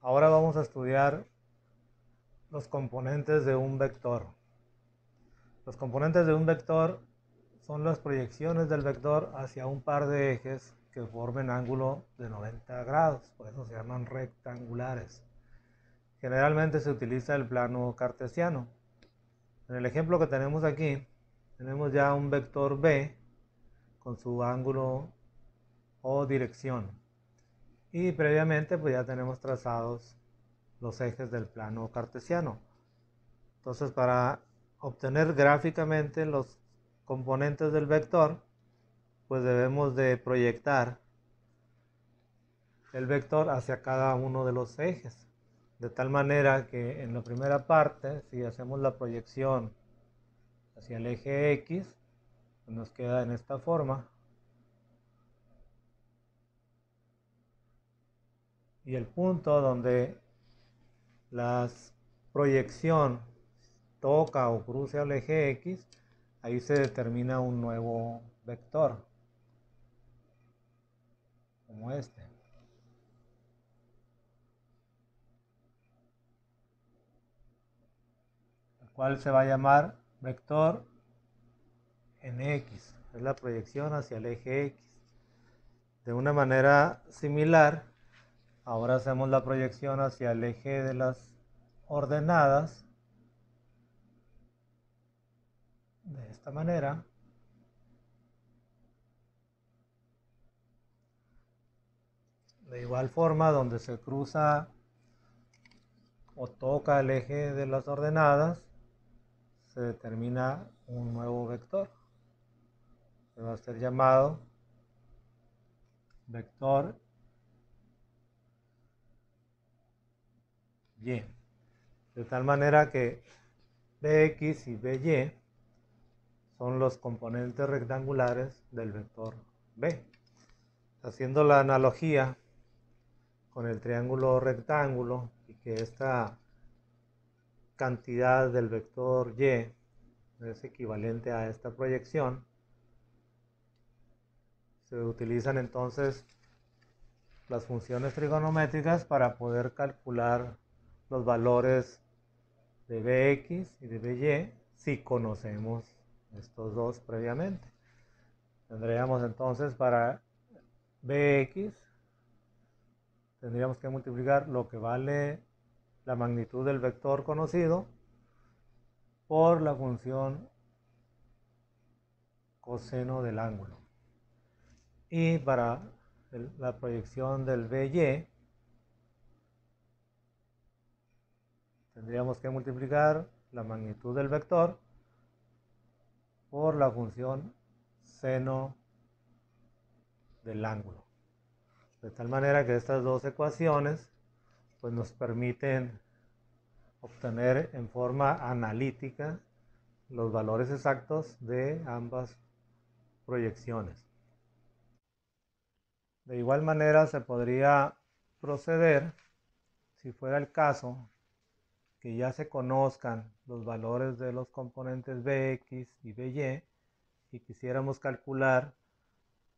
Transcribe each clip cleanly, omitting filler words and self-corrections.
Ahora vamos a estudiar los componentes de un vector. Los componentes de un vector son las proyecciones del vector hacia un par de ejes que formen ángulo de 90 grados, por eso se llaman rectangulares. Generalmente se utiliza el plano cartesiano. En el ejemplo que tenemos aquí, tenemos ya un vector B con su ángulo o dirección. Y previamente pues ya tenemos trazados los ejes del plano cartesiano. Entonces, para obtener gráficamente los componentes del vector, pues debemos de proyectar el vector hacia cada uno de los ejes. De tal manera que en la primera parte, si hacemos la proyección hacia el eje X, pues nos queda en esta forma. Y el punto donde la proyección toca o cruce al eje X, ahí se determina un nuevo vector, como este. El cual se va a llamar vector en X, es la proyección hacia el eje X. De una manera similar, ahora hacemos la proyección hacia el eje de las ordenadas, de esta manera. De igual forma, donde se cruza o toca el eje de las ordenadas, se determina un nuevo vector, que va a ser llamado vector Y. De tal manera que Bx y By son los componentes rectangulares del vector B. Haciendo la analogía con el triángulo rectángulo y que esta cantidad del vector Y es equivalente a esta proyección, se utilizan entonces las funciones trigonométricas para poder calcular los valores de Bx y de By si conocemos estos dos previamente. Tendríamos entonces para Bx, tendríamos que multiplicar lo que vale la magnitud del vector conocido por la función coseno del ángulo. Y para la proyección del By, tendríamos que multiplicar la magnitud del vector por la función seno del ángulo. De tal manera que estas dos ecuaciones pues nos permiten obtener en forma analítica los valores exactos de ambas proyecciones. De igual manera se podría proceder, si fuera el caso, que ya se conozcan los valores de los componentes Bx y By y quisiéramos calcular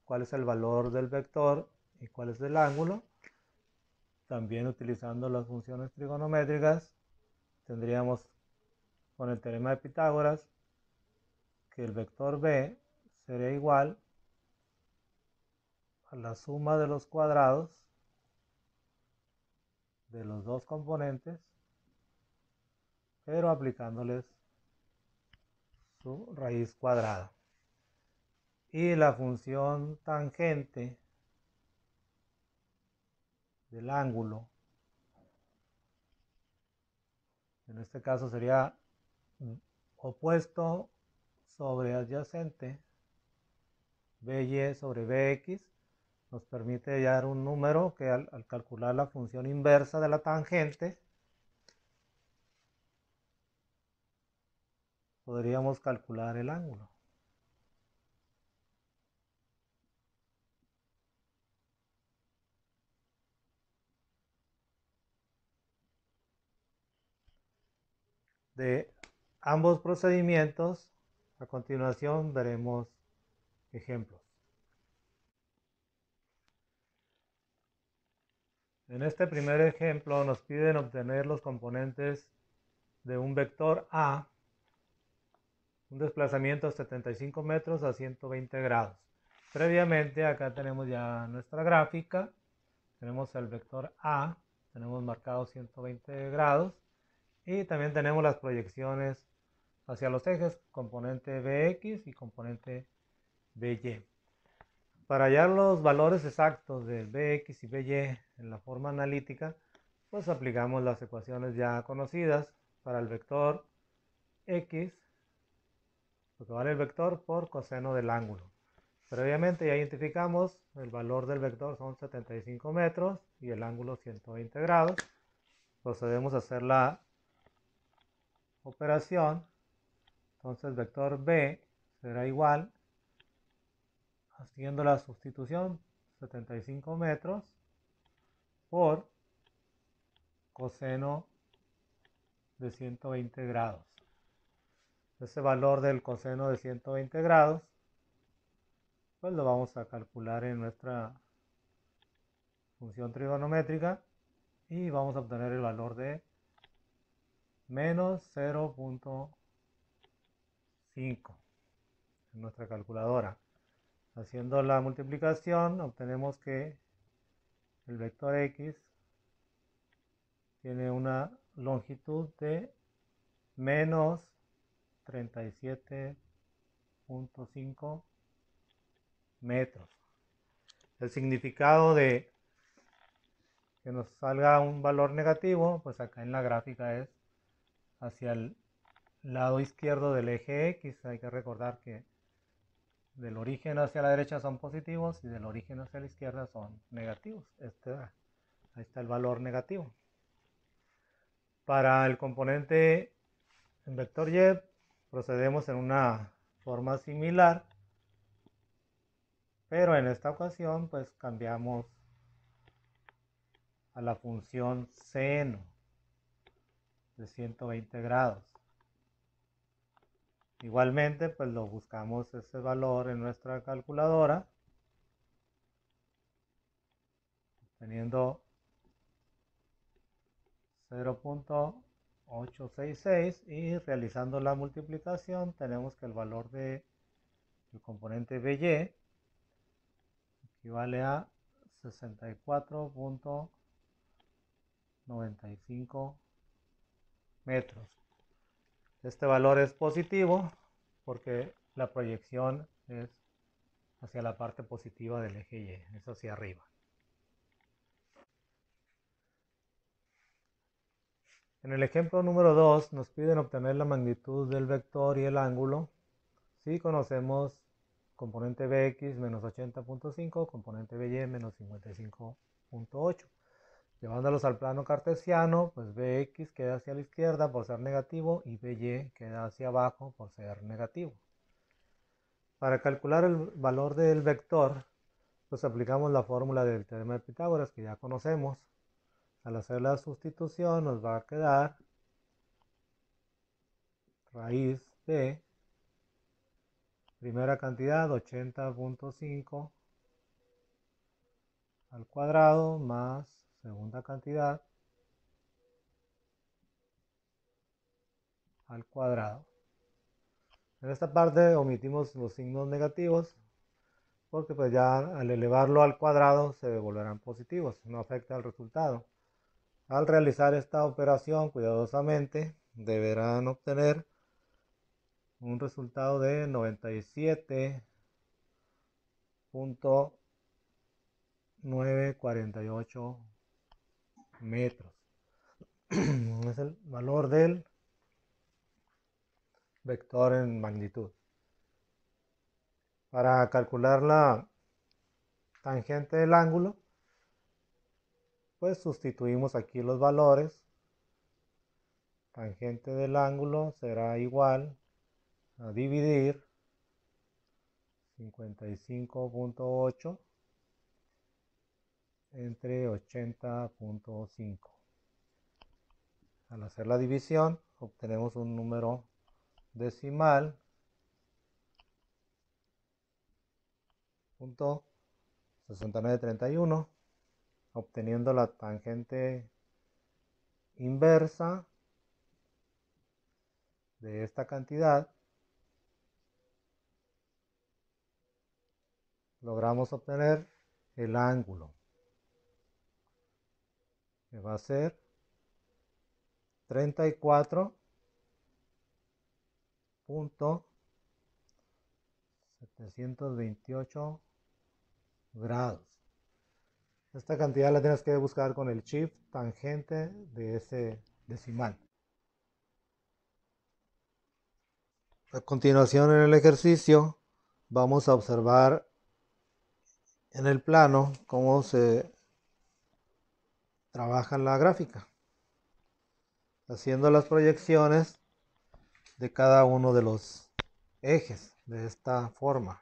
cuál es el valor del vector y cuál es del ángulo, también utilizando las funciones trigonométricas, tendríamos con el teorema de Pitágoras que el vector B sería igual a la suma de los cuadrados de los dos componentes, pero aplicándoles su raíz cuadrada. Y la función tangente del ángulo, en este caso sería opuesto sobre adyacente, By sobre Bx, nos permite hallar un número que al calcular la función inversa de la tangente, podríamos calcular el ángulo. De ambos procedimientos, a continuación veremos ejemplos. En este primer ejemplo nos piden obtener los componentes de un vector A, un desplazamiento de 75 metros a 120 grados. Previamente acá tenemos ya nuestra gráfica, tenemos el vector A, tenemos marcado 120 grados y también tenemos las proyecciones hacia los ejes, componente Bx y componente By. Para hallar los valores exactos de Bx y By en la forma analítica, pues aplicamos las ecuaciones ya conocidas para el vector X, lo que vale el vector por coseno del ángulo. Previamente ya identificamos el valor del vector son 75 metros y el ángulo 120 grados. Procedemos a hacer la operación. Entonces el vector B será igual, haciendo la sustitución, 75 metros por coseno de 120 grados. Ese valor del coseno de 120 grados, pues lo vamos a calcular en nuestra función trigonométrica y vamos a obtener el valor de menos 0.5 en nuestra calculadora. Haciendo la multiplicación obtenemos que el vector X tiene una longitud de menos 37.5 metros. El significado de que nos salga un valor negativo, pues acá en la gráfica es hacia el lado izquierdo del eje X. Hay que recordar que del origen hacia la derecha son positivos y del origen hacia la izquierda son negativos. Ahí está el valor negativo. Para el componente en vector Y procedemos en una forma similar, pero en esta ocasión pues cambiamos a la función seno de 120 grados. Igualmente pues lo buscamos ese valor en nuestra calculadora, teniendo 0.866 y realizando la multiplicación tenemos que el valor del componente By equivale a 64.95 metros. Este valor es positivo porque la proyección es hacia la parte positiva del eje Y, es hacia arriba. En el ejemplo número 2 nos piden obtener la magnitud del vector y el ángulo si conocemos componente Bx menos 80.5, componente By menos 55.8. Llevándolos al plano cartesiano, pues Bx queda hacia la izquierda por ser negativo y By queda hacia abajo por ser negativo. Para calcular el valor del vector, pues aplicamos la fórmula del teorema de Pitágoras que ya conocemos. Al hacer la sustitución nos va a quedar raíz de primera cantidad 80.5 al cuadrado más segunda cantidad al cuadrado. En esta parte omitimos los signos negativos porque pues ya al elevarlo al cuadrado se devolverán positivos, no afecta al resultado. Al realizar esta operación cuidadosamente deberán obtener un resultado de 97.948 metros. Es el valor del vector en magnitud. Para calcular la tangente del ángulo, pues sustituimos aquí los valores. Tangente del ángulo será igual a dividir 55.8 entre 80.5. Al hacer la división obtenemos un número decimal .6931 obteniendo la tangente inversa de esta cantidad, logramos obtener el ángulo, que va a ser 34.728 grados. Esta cantidad la tienes que buscar con el shift tangente de ese decimal. A continuación, en el ejercicio vamos a observar en el plano cómo se trabaja en la gráfica, haciendo las proyecciones de cada uno de los ejes de esta forma.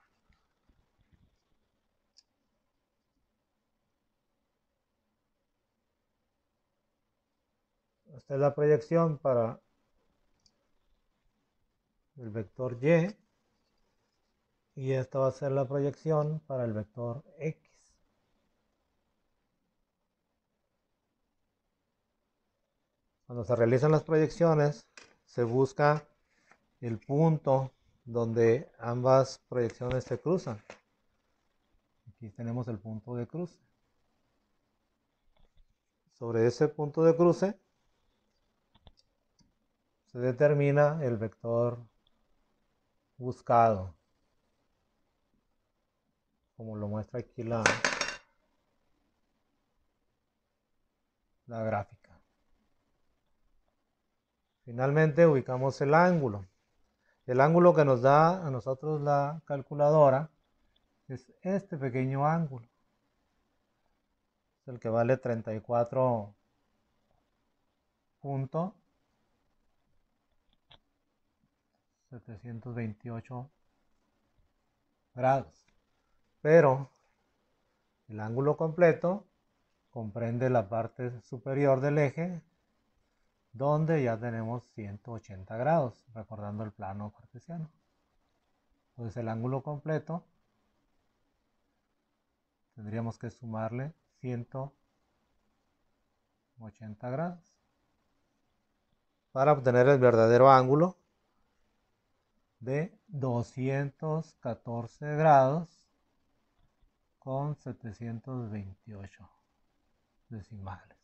Esta es la proyección para el vector y esta va a ser la proyección para el vector X. Cuando se realizan las proyecciones, se busca el punto donde ambas proyecciones se cruzan. Aquí tenemos el punto de cruce. Sobre ese punto de cruce se determina el vector buscado, como lo muestra aquí la gráfica. Finalmente ubicamos el ángulo. El ángulo que nos da a nosotros la calculadora es este pequeño ángulo. Es el que vale 34.728 grados. Pero el ángulo completo comprende la parte superior del eje, donde ya tenemos 180 grados, recordando el plano cartesiano. Entonces el ángulo completo tendríamos que sumarle 180 grados para obtener el verdadero ángulo de 214 grados con 728 decimales.